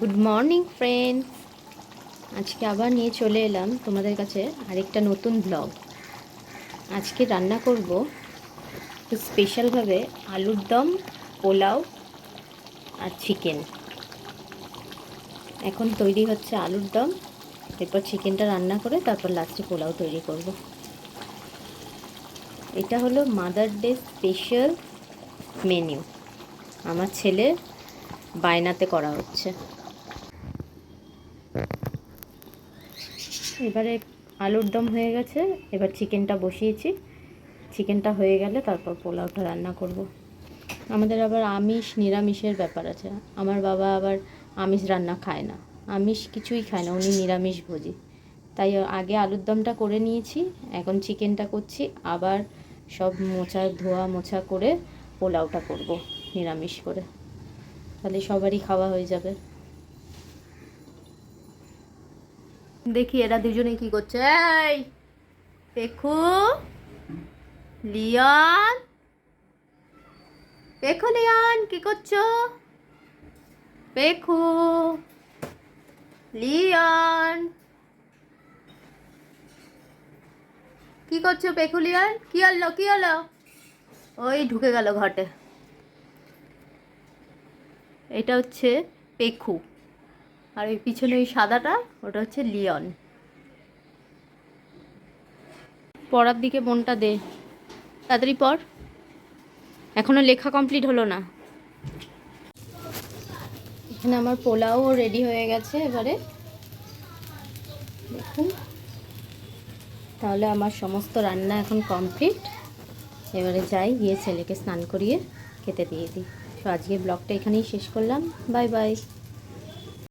Good morning friends. আজকে আবার নিয়ে চলে এলাম তোমাদের কাছে আরেকটা নতুন ব্লগ। আজকে রান্না করব একটু স্পেশালভাবে আলুর দম, পোলাও আর চিকেন। এখন তৈরি হচ্ছে আলুর দম, এরপর চিকেনটা রান্না করে তারপর লাস্টে পোলাও তৈরি করব। এটা হলো মাদার ডে স্পেশাল মেনু, আমার ছেলের বায়নাতে করা হচ্ছে। এবারে আলুর দম হয়ে গেছে, এবার চিকেনটা বসিয়েছি। চিকেনটা হয়ে গেলে তারপর পোলাওটা রান্না করব। আমাদের আবার আমিষ নিরামিষের ব্যাপার আছে। আমার বাবা আবার আমিষ রান্না খায় না, আমিষ কিছুই খায় না, উনি নিরামিষ ভোজী। তাই আগে আলুর দমটা করে নিয়েছি, এখন চিকেনটা করছি, আবার সব ধোয়া মোছা করে পোলাওটা করব নিরামিষ করে, তাহলে সবারই খাওয়া হয়ে যাবে। দেখি এরা দুজনে কি করছে। এই পেখু, লিয়ন, পেখু লিয়ন কি করছো? পেখু, লিয়ন কি করছো? পেখু লিয়ন কি হলো, কি হলো? ওই ঢুকে গেল ঘটে। এটা হচ্ছে পেখু, আর ওই পিছনে ওই সাদাটা ওটা হচ্ছে লিয়ন। পড়ার দিকে মনটা দে, তাড়াতাড়ি পড়, এখনো লেখা কমপ্লিট হলো না। এখানে আমার পোলাও রেডি হয়ে গেছে। এবারে দেখুন, তাহলে আমার সমস্ত রান্না এখন কমপ্লিট। এবারে যাই, গিয়ে ছেলেকে স্নান করিয়ে খেতে দিয়ে দিই। তো আজকে ব্লগটা এখানেই শেষ করলাম। Bye bye.